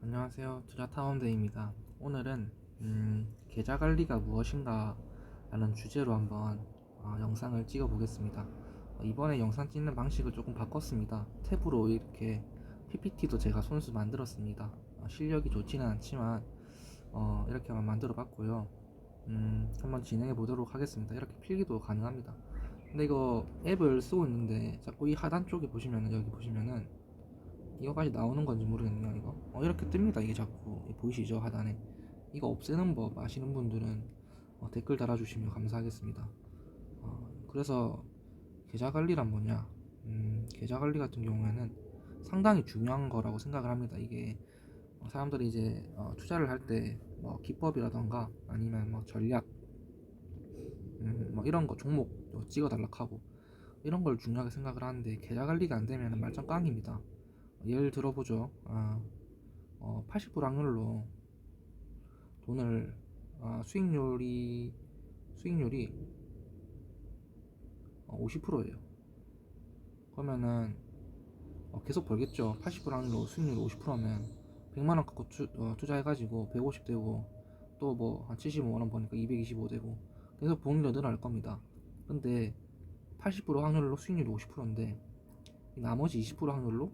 안녕하세요. 투자탐험대입니다. 오늘은 계좌 관리가 무엇인가 라는 주제로 한번 영상을 찍어 보겠습니다. 이번에 영상 찍는 방식을 조금 바꿨습니다. 탭으로 이렇게 PPT도 제가 손수 만들었습니다. 실력이 좋지는 않지만 이렇게 한번 만들어 봤고요. 한번 진행해 보도록 하겠습니다. 이렇게 필기도 가능합니다. 근데 이거 앱을 쓰고 있는데 자꾸 이 하단 쪽에 보시면은, 여기 보시면은 이거까지 나오는 건지 모르겠네요. 이거 이렇게 뜹니다. 이게 자꾸 보이시죠, 하단에. 이거 없애는 법 아시는 분들은 댓글 달아주시면 감사하겠습니다. 그래서 계좌 관리란 뭐냐? 계좌 관리 같은 경우에는 상당히 중요한 거라고 생각을 합니다. 이게 사람들이 이제 투자를 할 때 뭐 기법이라던가 아니면 뭐 전략, 뭐 이런 거 종목 찍어달라 하고 이런 걸 중요하게 생각을 하는데, 계좌 관리가 안 되면 말짱 깡입니다. 예를 들어보죠. 80% 확률로 돈을 수익률이 50%예요. 그러면은 계속 벌겠죠. 80% 확률로 수익률이 50%면 100만 원 갖고 투자해가지고 150 되고, 또 뭐 한 75만 원 버니까 225 되고, 계속 복리가 늘어날 겁니다. 근데 80% 확률로 수익률이 50%인데 나머지 20% 확률로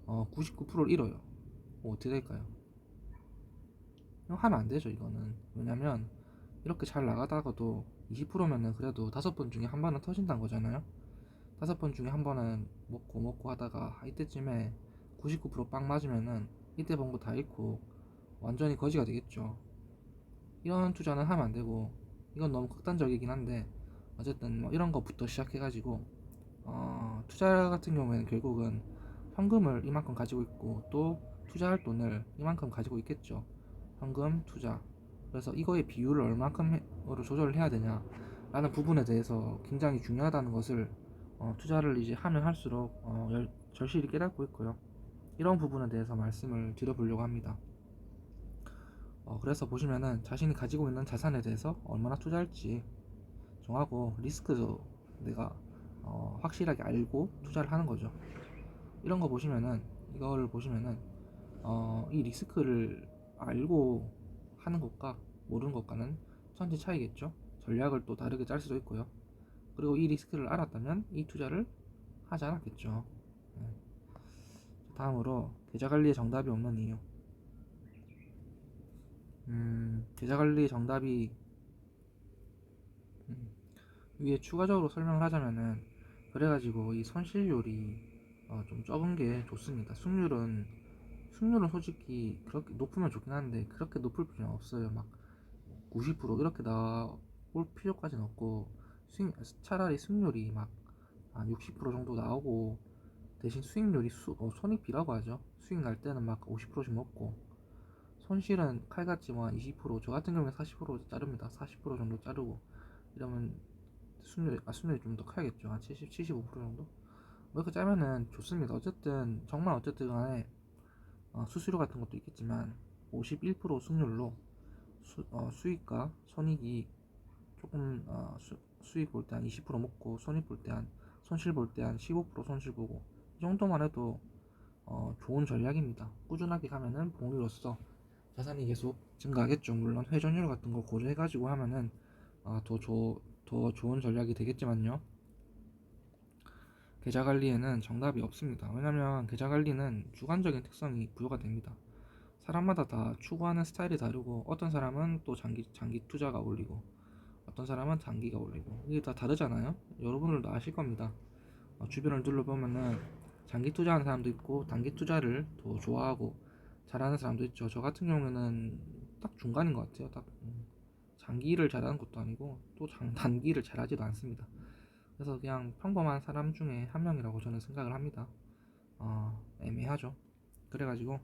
99%를 잃어요. 어떻게 될까요? 이거 하면 안 되죠, 이거는. 왜냐면 이렇게 잘 나가다가도 20%면은 그래도 5번 중에 한 번은 터진다는 거잖아요. 5번 중에 한 번은 먹고 하다가 이때쯤에 99%빵 맞으면은 이때 번 거 다 잃고 완전히 거지가 되겠죠. 이런 투자는 하면 안 되고, 이건 너무 극단적이긴 한데 어쨌든 뭐 이런 거부터 시작해가지고 투자 같은 경우에는 결국은 현금을 이만큼 가지고 있고 또 투자할 돈을 이만큼 가지고 있겠죠. 현금 투자. 그래서 이거의 비율을 얼만큼으로 조절을 해야 되냐 라는 부분에 대해서 굉장히 중요하다는 것을 투자를 이제 하면 할수록 절실히 깨닫고 있고요. 이런 부분에 대해서 말씀을 드려보려고 합니다. 그래서 보시면은 자신이 가지고 있는 자산에 대해서 얼마나 투자할지 정하고, 리스크도 내가 확실하게 알고 투자를 하는 거죠. 이런 거 보시면은, 이거를 보시면은 이 리스크를 알고 하는 것과 모르는 것과는 천지 차이겠죠. 전략을 또 다르게 짤 수도 있고요. 그리고 이 리스크를 알았다면 이 투자를 하지 않았겠죠. 네. 다음으로 계좌 관리의 정답이 없는 이유. 계좌 관리의 정답이 음, 위에 추가적으로 설명을 하자면은, 그래가지고 이 손실률이 좀 적은 게 좋습니다. 승률은 솔직히 그렇게 높으면 좋긴 한데 그렇게 높을 필요는 없어요. 막 90% 이렇게 나올 필요까지는 없고, 차라리 승률이 막 한 60% 정도 나오고, 대신 수익률이 손익비라고 하죠. 수익 날 때는 막 50%씩 먹고, 손실은 칼같이 뭐 한 20%, 저 같은 경우에 40% 자릅니다. 40% 정도 자르고 이러면 수익률이 좀 더 커야겠죠. 한 70, 75% 정도? 뭐 이렇게 짜면은 좋습니다. 어쨌든 정말 어쨌든 간에 수수료 같은 것도 있겠지만 51% 수익률로 수익과 손익이 조금 수익 볼 때 한 20% 먹고, 손익 볼 때 한 손실 볼 때 한 15% 손실 보고, 이 정도만 해도 좋은 전략입니다. 꾸준하게 가면은 복리로서 자산이 계속 증가하겠죠. 물론 회전율 같은 거 고려해가지고 하면은 더 좋은 전략이 되겠지만요. 계좌 관리에는 정답이 없습니다. 왜냐면 계좌 관리는 주관적인 특성이 부여가 됩니다. 사람마다 다 추구하는 스타일이 다르고, 어떤 사람은 또 장기 투자가 어울리고, 어떤 사람은 단기가 어울리고, 이게 다 다르잖아요. 여러분들도 아실 겁니다. 주변을 둘러보면은 장기 투자하는 사람도 있고 단기 투자를 더 좋아하고 잘하는 사람도 있죠. 저 같은 경우에는 딱 중간인 것 같아요. 딱 장기를 잘하는 것도 아니고 또 단기를 잘하지도 않습니다. 그래서 그냥 평범한 사람 중에 한 명이라고 저는 생각을 합니다. 애매하죠. 그래가지고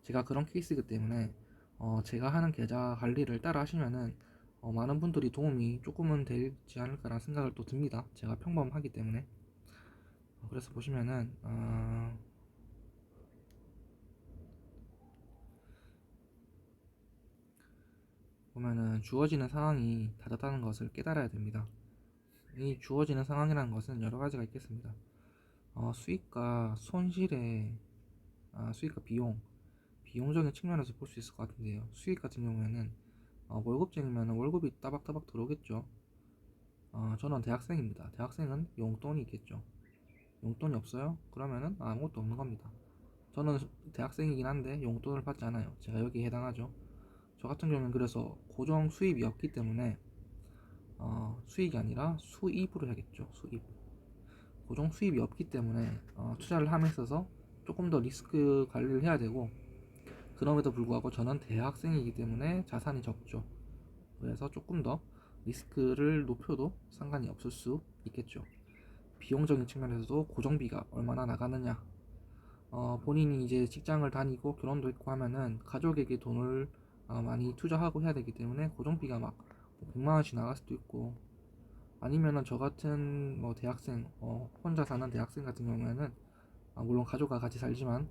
제가 그런 케이스이기 때문에 제가 하는 계좌 관리를 따라 하시면은 많은 분들이 도움이 조금은 되지 않을까라는 생각을 또 듭니다. 제가 평범하기 때문에. 그래서 보시면은 보면은 주어지는 상황이 다르다는 것을 깨달아야 됩니다. 이 주어지는 상황이라는 것은 여러 가지가 있겠습니다. 수익과 손실의 수익과 비용, 비용적인 측면에서 볼 수 있을 것 같은데요. 수익 같은 경우에는 월급쟁이면 월급이 따박따박 들어오겠죠. 저는 대학생입니다. 대학생은 용돈이 있겠죠. 용돈이 없어요? 그러면은 아무것도 없는 겁니다. 저는 대학생이긴 한데 용돈을 받지 않아요. 제가 여기에 해당하죠. 저 같은 경우는 그래서 고정 수입이 없기 때문에 수익이 아니라 수입으로 해야겠죠. 수입. 고정 수입이 없기 때문에 투자를 함에 있어서 조금 더 리스크 관리를 해야 되고, 그럼에도 불구하고 저는 대학생이기 때문에 자산이 적죠. 그래서 조금 더 리스크를 높여도 상관이 없을 수 있겠죠. 비용적인 측면에서도 고정비가 얼마나 나가느냐, 본인이 이제 직장을 다니고 결혼도 했고 하면은 가족에게 돈을 많이 투자하고 해야 되기 때문에 고정비가 막 100만 원씩 나갈 수도 있고, 아니면은 저 같은 뭐 대학생, 혼자 사는 대학생 같은 경우에는 물론 가족과 같이 살지만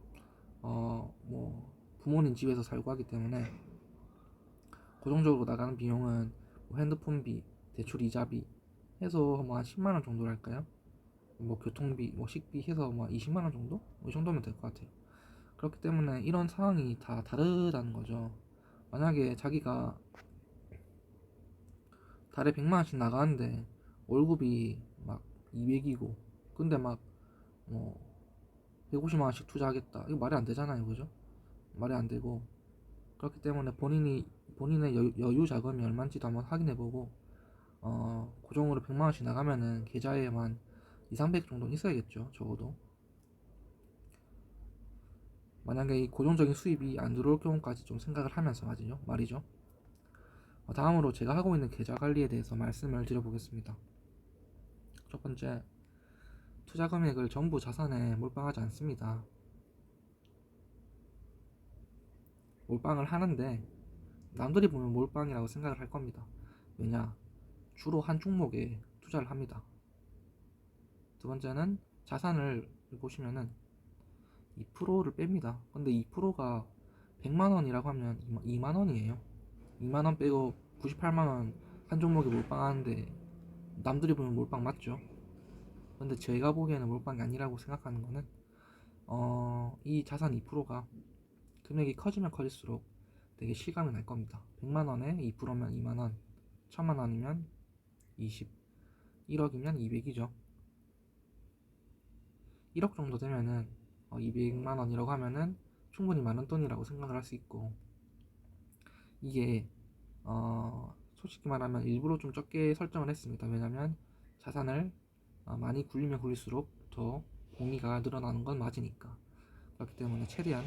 뭐 부모님 집에서 살고 하기 때문에 고정적으로 나가는 비용은 뭐 핸드폰비, 대출 이자비 해서 뭐 한 10만 원 정도랄까요? 뭐 교통비, 뭐 식비 해서 뭐 20만 원 정도? 이 정도면 될 것 같아요. 그렇기 때문에 이런 상황이 다 다르다는 거죠. 만약에 자기가 달에 100만 원씩 나가는데 월급이 막 200이고, 근데 막 뭐 150만 원씩 투자하겠다, 이거 말이 안 되잖아요, 그죠? 말이 안 되고, 그렇기 때문에 본인의 여유 자금이 얼마인지도 한번 확인해보고, 고정으로 100만 원씩 나가면은 계좌에만 2, 300 정도는 있어야겠죠, 적어도. 만약에 이 고정적인 수입이 안 들어올 경우까지 좀 생각을 하면서 말이죠. 다음으로 제가 하고 있는 계좌 관리에 대해서 말씀을 드려보겠습니다. 첫 번째, 투자 금액을 전부 자산에 몰빵하지 않습니다. 몰빵을 하는데 남들이 보면 몰빵이라고 생각을 할 겁니다. 왜냐? 주로 한 종목에 투자를 합니다. 두 번째는 자산을 보시면은 2%를 뺍니다. 근데 2%가 100만 원이라고 하면 2만 원이에요. 2만 원 빼고 98만 원 한 종목에 몰빵하는데 남들이 보면 몰빵 맞죠? 근데 제가 보기에는 몰빵이 아니라고 생각하는 거는 이 자산 2%가 금액이 커지면 커질수록 되게 실감이 날 겁니다. 100만 원에 2%면 2만 원, 1000만 원이면 20, 1억이면 200이죠. 1억 정도 되면은 200만 원이라고 하면은 충분히 많은 돈이라고 생각을 할 수 있고, 이게 솔직히 말하면 일부러 좀 적게 설정을 했습니다. 왜냐면 자산을 많이 굴리면 굴릴수록 더 공이가 늘어나는 건 맞으니까. 그렇기 때문에 최대한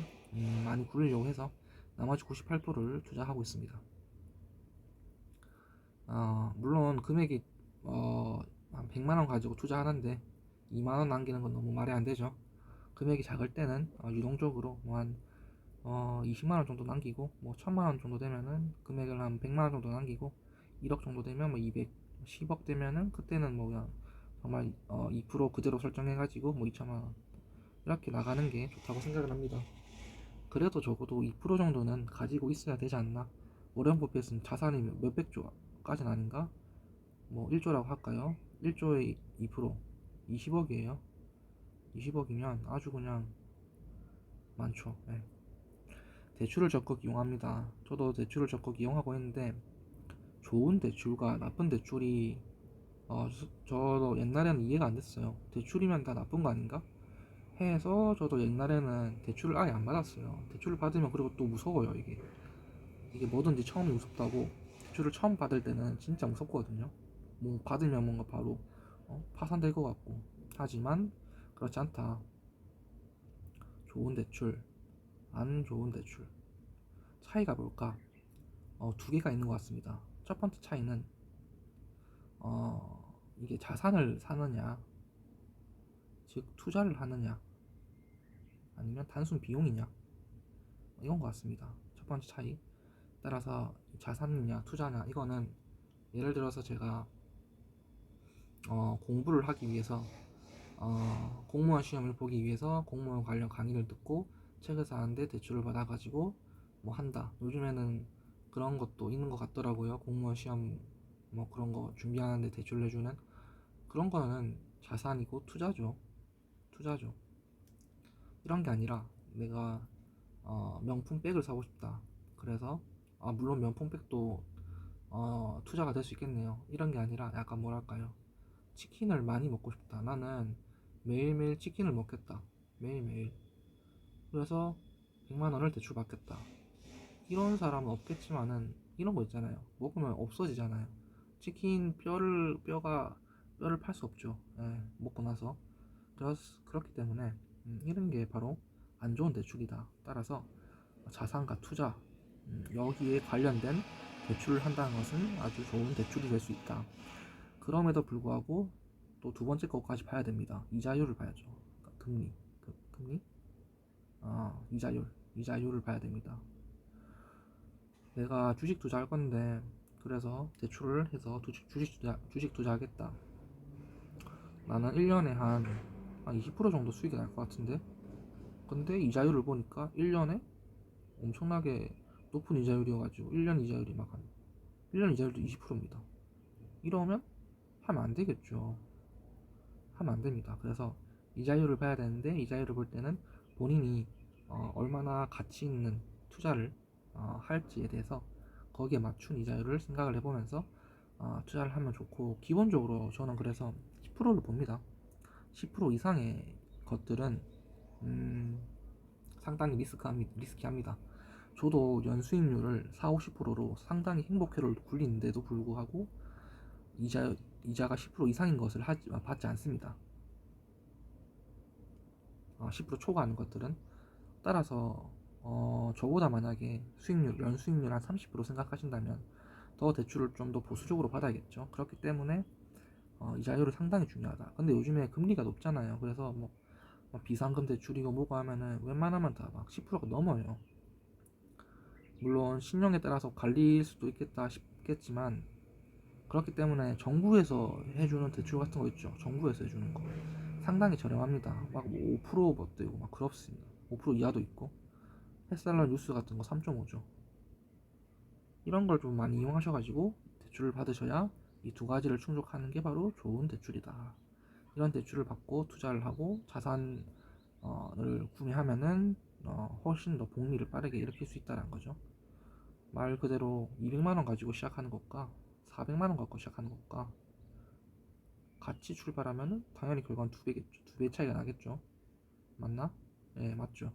많이 굴리려고 해서 나머지 98%를 투자하고 있습니다. 물론 금액이 한 100만원 가지고 투자하는데 2만원 남기는 건 너무 말이 안 되죠. 금액이 작을 때는 유동적으로 뭐 한 20만원 정도 남기고, 뭐 1000만원 정도 되면은 금액을 한 100만원 정도 남기고, 1억 정도 되면 뭐 200, 10억 되면은 그때는 뭐 그냥 정말 2% 그대로 설정해가지고 뭐 2천만원 이렇게 나가는 게 좋다고 생각을 합니다. 그래도 적어도 2% 정도는 가지고 있어야 되지 않나? 워렌 버핏은 자산이 몇백 조까지는 아닌가? 뭐 1조라고 할까요? 1조에 2% 20억이에요. 20억이면 아주 그냥 많죠. 네. 대출을 적극 이용합니다. 저도 대출을 적극 이용하고 있는데 좋은 대출과 나쁜 대출이 저도 옛날에는 이해가 안 됐어요. 대출이면 다 나쁜 거 아닌가? 해서 저도 옛날에는 대출을 아예 안 받았어요. 대출을 받으면 그리고 또 무서워요. 이게 뭐든지 처음이 무섭다고. 대출을 처음 받을 때는 진짜 무섭거든요. 뭐 받으면 뭔가 바로 파산될 것 같고. 하지만 그렇지 않다. 좋은 대출, 안 좋은 대출, 차이가 뭘까? 두 개가 있는 것 같습니다. 첫 번째 차이는 이게 자산을 사느냐, 즉 투자를 하느냐, 아니면 단순 비용이냐, 이건 것 같습니다. 첫 번째 차이. 따라서 자산이냐 투자냐, 이거는 예를 들어서 제가 공부를 하기 위해서 공무원 시험을 보기 위해서 공무원 관련 강의를 듣고 책을 사는데 대출을 받아가지고 뭐 한다. 요즘에는 그런 것도 있는 것 같더라고요. 공무원 시험 뭐 그런 거 준비하는데 대출 내주는 그런 거는 자산이고 투자죠. 투자죠. 이런 게 아니라 내가 명품백을 사고 싶다. 그래서 물론 명품백도 투자가 될 수 있겠네요. 이런 게 아니라 약간 뭐랄까요, 치킨을 많이 먹고 싶다. 나는 매일매일 치킨을 먹겠다. 매일매일. 그래서 100만 원을 대출받겠다. 이런 사람은 없겠지만은 이런 거 있잖아요. 먹으면 없어지잖아요. 치킨 뼈를 팔 수 없죠. 예, 먹고 나서. 그렇기 때문에 이런 게 바로 안 좋은 대출이다. 따라서 자산과 투자, 여기에 관련된 대출을 한다는 것은 아주 좋은 대출이 될 수 있다. 그럼에도 불구하고 또 두 번째 것까지 봐야 됩니다. 이자율을 봐야죠. 그러니까 금리, 이자율을 봐야 됩니다. 내가 주식 투자할 건데, 그래서 대출을 해서 주식 투자하겠다. 나는 1년에 한 20% 정도 수익이 날 것 같은데, 근데 이자율을 보니까 1년에 엄청나게 높은 이자율이어가지고 1년 이자율도 20%입니다. 이러면 하면 안 되겠죠. 하면 안 됩니다. 그래서 이자율을 봐야 되는데, 이자율을 볼 때는 본인이 얼마나 가치 있는 투자를 할지에 대해서 거기에 맞춘 이자율을 생각을 해보면서 투자를 하면 좋고, 기본적으로 저는 그래서 10%를 봅니다. 10% 이상의 것들은 상당히 리스키합니다. 저도 연수익률을 4, 50%로 상당히 행복회로를 굴리는데도 불구하고 이자가 10% 이상인 것을 받지 않습니다. 10% 초과하는 것들은. 따라서 저보다 만약에 연수익률 한 30% 생각하신다면 더 대출을 좀 더 보수적으로 받아야겠죠. 그렇기 때문에 이자율이 상당히 중요하다. 근데 요즘에 금리가 높잖아요. 그래서 뭐 비상금 대출이고 뭐고 하면은 웬만하면 다 막 10%가 넘어요. 물론 신용에 따라서 갈릴 수도 있겠다 싶겠지만, 그렇기 때문에 정부에서 해주는 대출 같은 거 있죠. 정부에서 해주는 거 상당히 저렴합니다. 막 5%도 있고 막 그렇습니다. 5% 이하도 있고. 햇살러 뉴스 같은 거 3.5죠. 이런 걸 좀 많이 이용하셔가지고 대출을 받으셔야 이 두 가지를 충족하는 게 바로 좋은 대출이다. 이런 대출을 받고 투자를 하고 자산을 구매하면은 훨씬 더 복리를 빠르게 일으킬 수 있다는 거죠. 말 그대로 200만 원 가지고 시작하는 것과 400만 원 갖고 시작하는 것과 같이 출발하면은 당연히 결과는 두 배겠죠. 두 배 차이가 나겠죠. 맞나? 예, 맞죠.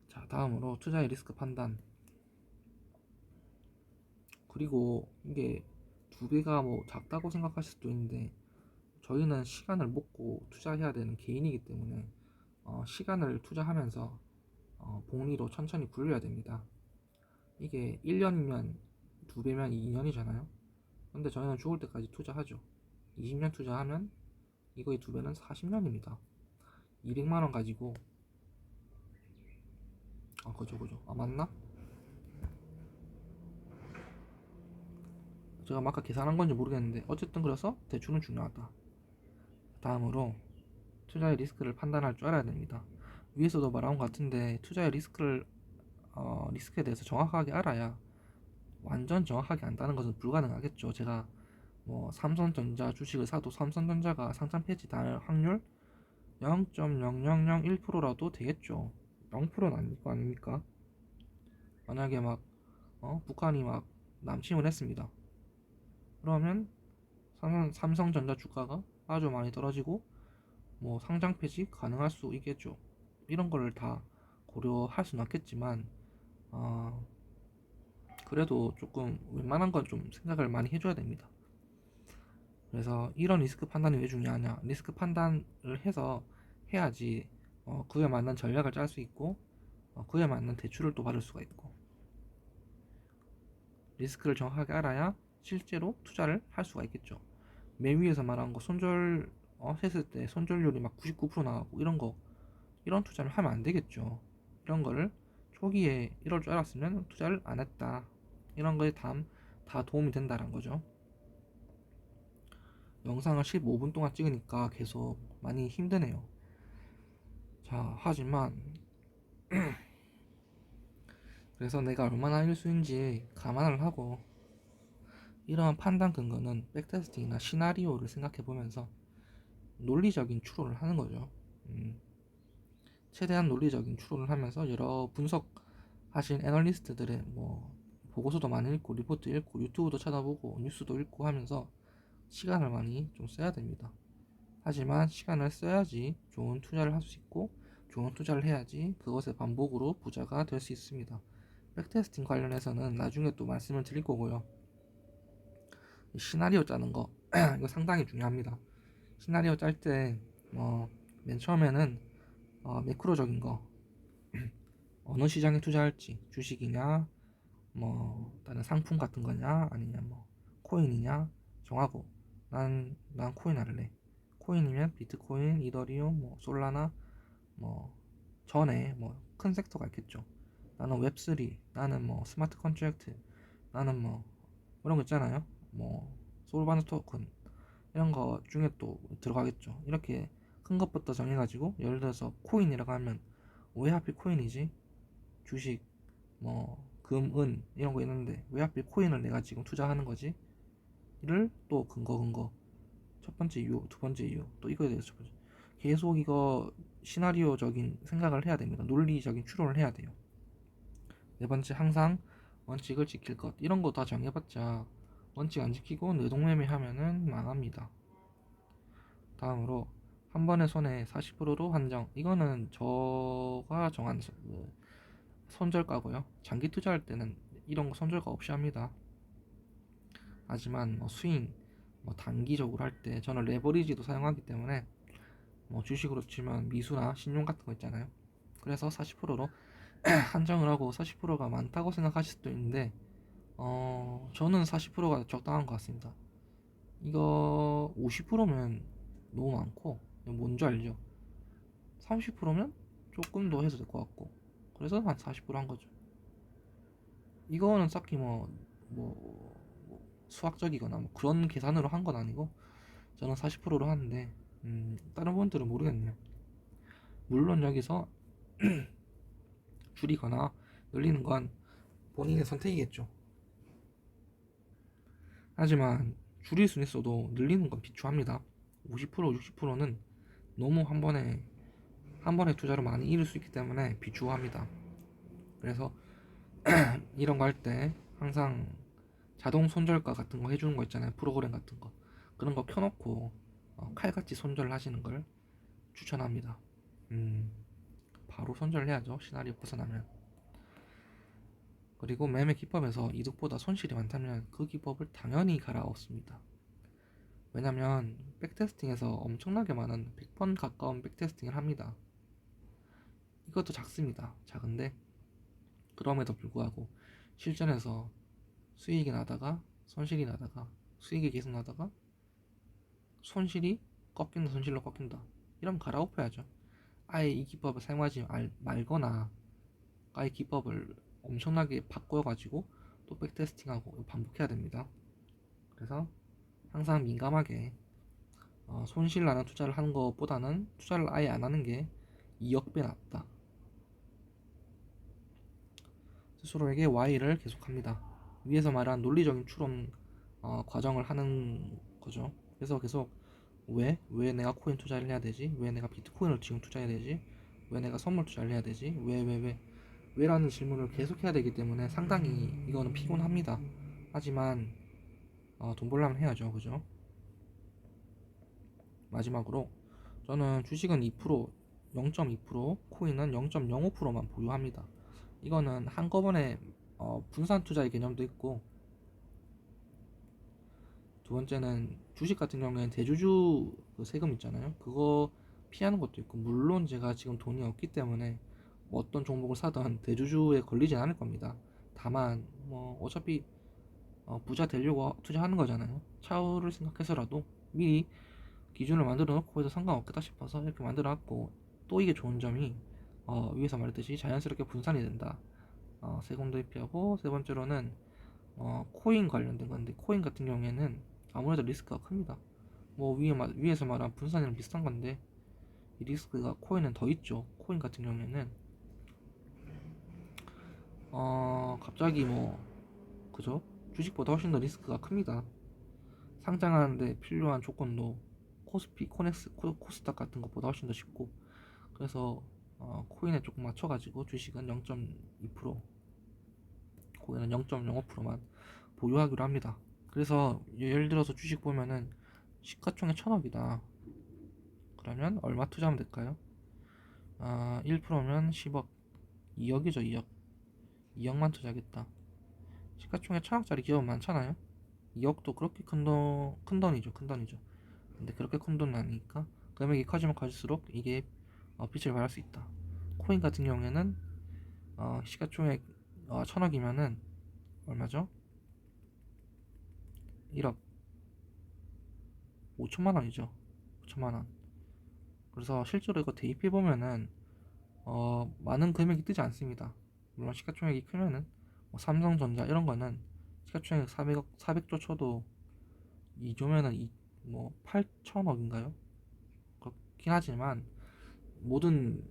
자, 다음으로 투자의 리스크 판단. 그리고 이게 두 배가 뭐 작다고 생각하실 수도 있는데, 저희는 시간을 먹고 투자해야 되는 개인이기 때문에 시간을 투자하면서 복리로 천천히 굴려야 됩니다. 이게 1년이면 두 배면 2년이잖아요. 근데 저희는 죽을 때까지 투자하죠. 20년 투자하면 이거의 두 배는 40년입니다. 200만 원 가지고 그죠. 맞나? 제가 막 아까 계산한 건지 모르겠는데 어쨌든 그래서 대출은 중요하다. 다음으로 투자의 리스크를 판단할 줄 알아야 됩니다. 위에서도 말한 것 같은데 투자의 리스크에 대해서 정확하게 알아야, 완전 정확하게 안다는 것은 불가능하겠죠. 제가 뭐 삼성전자 주식을 사도 삼성전자가 상장 폐지될 확률 0.0001%라도 되겠죠. 0%는 아닐 거 아닙니까? 만약에 막 북한이 막 남침을 했습니다. 그러면 삼성전자 주가가 아주 많이 떨어지고 뭐 상장 폐지 가능할 수 있겠죠. 이런 거를 다 고려할 수는 없겠지만 그래도 조금 웬만한 건 좀 생각을 많이 해줘야 됩니다. 그래서 이런 리스크 판단이 왜 중요하냐? 리스크 판단을 해야지 그에 맞는 전략을 짤 수 있고 그에 맞는 대출을 또 받을 수가 있고, 리스크를 정확하게 알아야 실제로 투자를 할 수가 있겠죠. 맨 위에서 말한 거 했을 때 손절률이 막 99% 나가고 이런 투자를 하면 안 되겠죠. 이런 거를 초기에 이럴 줄 알았으면 투자를 안 했다. 이런 거에 다 도움이 된다는 거죠. 영상을 15분 동안 찍으니까 계속 많이 힘드네요. 자, 하지만 그래서 내가 얼마나 일수인지 감안을 하고, 이러한 판단 근거는 백테스팅이나 시나리오를 생각해 보면서 논리적인 추론을 하는 거죠. 최대한 논리적인 추론을 하면서 여러 분석하신 애널리스트들의 뭐 보고서도 많이 읽고 리포트 읽고 유튜브도 찾아보고 뉴스도 읽고 하면서 시간을 많이 좀 써야 됩니다. 하지만 시간을 써야지 좋은 투자를 할 수 있고 좋은 투자를 해야지 그것의 반복으로 부자가 될 수 있습니다. 백테스팅 관련해서는 나중에 또 말씀을 드릴 거고요. 시나리오 짜는 거 이거 상당히 중요합니다. 시나리오 짤 때 맨 처음에는 매크로적인 거 어느 시장에 투자할지 주식이냐 뭐 다른 상품 같은 거냐 아니면 뭐 코인이냐 정하고 난 코인 할래. 코인이면 비트코인, 이더리움, 뭐 솔라나 뭐 전에 뭐 큰 섹터가 있겠죠. 나는 웹3, 나는 뭐 스마트 컨트랙트, 나는 뭐 이런 거 있잖아요. 뭐 솔바나 토큰 이런 거 중에 또 들어가겠죠. 이렇게 큰 것부터 정해가지고 예를 들어서 코인이라고 하면 왜 하필 코인이지? 주식, 뭐 금, 은 이런 거 있는데 왜 하필 코인을 내가 지금 투자하는 거지? 이를 또 근거 첫 번째 이유, 두 번째 이유 또 이거에 대해서 첫 번째 계속 이거 시나리오적인 생각을 해야 됩니다. 논리적인 추론을 해야 돼요. 네 번째 항상 원칙을 지킬 것 이런 거 다 정해봤자 원칙 안 지키고 내동매매 하면은 망합니다. 다음으로 한 번에 손에 40%로 한정 이거는 저가 정한 손절가고요. 장기 투자할 때는 이런 거 손절가 없이 합니다. 하지만 뭐 스윙 뭐 단기적으로 할 때 저는 레버리지도 사용하기 때문에 뭐 주식으로 치면 미수나 신용 같은 거 있잖아요. 그래서 40%로 한정을 하고 40%가 많다고 생각하실 수도 있는데 저는 40%가 적당한 것 같습니다. 이거 50%면 너무 많고 뭔지 알죠? 30%면 조금 더 해도 될 것 같고 그래서 한 40%한 거죠. 이거는 딱히 뭐 수학적이거나 뭐 그런 계산으로 한 건 아니고 저는 40%로 하는데 다른 분들은 모르겠네요. 물론 여기서 줄이거나 늘리는 건 본인의 선택이겠죠. 하지만 줄일 수는 있어도 늘리는 건 비추합니다. 50% 60%는 너무 한 번에 투자를 많이 잃을 수 있기 때문에 비추합니다. 그래서 이런 거 할 때 항상 자동 손절가 같은 거 해주는 거 있잖아요. 프로그램 같은 거 그런 거 켜놓고 칼같이 손절을 하시는 걸 추천합니다. 음, 바로 손절을 해야죠. 시나리오 벗어나면. 그리고 매매 기법에서 이득보다 손실이 많다면 그 기법을 당연히 갈아엎습니다. 왜냐면 백테스팅에서 엄청나게 많은 100번 가까운 백테스팅을 합니다. 이것도 작습니다. 작은데 그럼에도 불구하고 실전에서 수익이 나다가 손실이 나다가 수익이 계속 나다가 손실이 꺾인다 손실로 꺾인다 이러면 갈아엎어야죠. 아예 이 기법을 사용하지 말거나 아예 기법을 엄청나게 바꿔가지고 또 백테스팅하고 반복해야 됩니다. 그래서 항상 민감하게 손실 나는 투자를 하는 것보다는 투자를 아예 안 하는 게 2억 배 낫다. 스스로에게 Y를 계속합니다. 위에서 말한 논리적인 추론 과정을 하는 거죠. 그래서 계속 왜 내가 코인 투자를 해야 되지? 왜 내가 비트코인을 지금 투자해야 되지? 왜 내가 선물 투자를 해야 되지? 왜라는 질문을 계속 해야 되기 때문에 상당히 이거는 피곤합니다. 하지만 돈 벌려면 해야죠, 그죠? 마지막으로 저는 주식은 2%, 0.2%, 코인은 0.05%만 보유합니다. 이거는 한꺼번에 분산 투자의 개념도 있고 두 번째는 주식 같은 경우에는 대주주 그 세금 있잖아요. 그거 피하는 것도 있고 물론 제가 지금 돈이 없기 때문에 뭐 어떤 종목을 사든 대주주에 걸리진 않을 겁니다. 다만 뭐 어차피 부자 되려고 투자하는 거잖아요. 차후를 생각해서라도 미리 기준을 만들어 놓고 해도 상관없겠다 싶어서 이렇게 만들어 놨고 또 이게 좋은 점이 위에서 말했듯이 자연스럽게 분산이 된다. 세금도 회피하고 세 번째로는 코인 관련된 건데 코인 같은 경우에는 아무래도 리스크가 큽니다. 뭐 위에서 말한 분산이랑 비슷한 건데 이 리스크가 코인은 더 있죠. 코인 같은 경우에는 갑자기 뭐 그죠? 주식보다 훨씬 더 리스크가 큽니다. 상장하는데 필요한 조건도 코스피, 코넥스, 코스닥 같은 것보다 훨씬 더 쉽고 그래서 코인에 조금 맞춰가지고 주식은 0.2%, 코인은 0.05%만 보유하기로 합니다. 그래서 예를 들어서 주식 보면은 시가총액 1000억이다. 그러면 얼마 투자하면 될까요? 1%면 10억, 2억이죠, 2억. 2억만 투자하겠다. 시가총액 1000억짜리 기업은 많잖아요. 2억도 그렇게 큰 돈이죠, 큰 돈이죠. 근데 그렇게 큰 돈은 아니니까 금액이 커지면 커질수록 이게 빛을 발할 수 있다. 코인 같은 경우에는 시가총액 1000억이면은 얼마죠? 1억 5천만 원이죠. 5천만 원. 그래서 실제로 이거 대입해 보면은 많은 금액이 뜨지 않습니다. 물론 시가총액이 크면은 뭐 삼성전자 이런 거는 시가총액 400억 400조 쳐도 2조면은 뭐 8천억인가요? 그렇긴 하지만 모든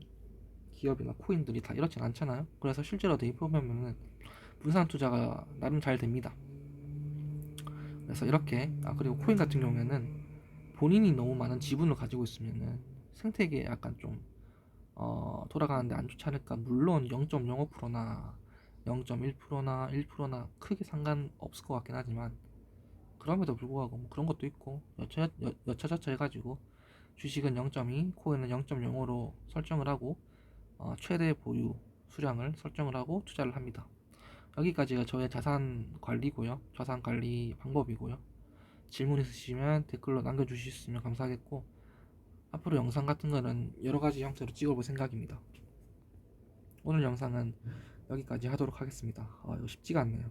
기업이나 코인들이 다 이렇진 않잖아요. 그래서 실제로 대입해 보면은 분산 투자가 나름 잘 됩니다. 그래서 이렇게 그리고 코인 같은 경우에는 본인이 너무 많은 지분을 가지고 있으면은 생태계에 약간 좀 돌아가는데 안 좋지 않을까. 물론 0.05%나 0.1%나 1%나 크게 상관없을 것 같긴 하지만 그럼에도 불구하고 뭐 그런 것도 있고 여차저차 해가지고 주식은 0.2, 코인은 0.05로 설정을 하고 최대 보유 수량을 설정을 하고 투자를 합니다. 여기까지가 저의 자산 관리고요. 자산 관리 방법이고요. 질문 있으시면 댓글로 남겨주셨으면 감사하겠고 앞으로 영상 같은 거는 여러 가지 형태로 찍어볼 생각입니다. 오늘 영상은 여기까지 하도록 하겠습니다. 이거 쉽지가 않네요.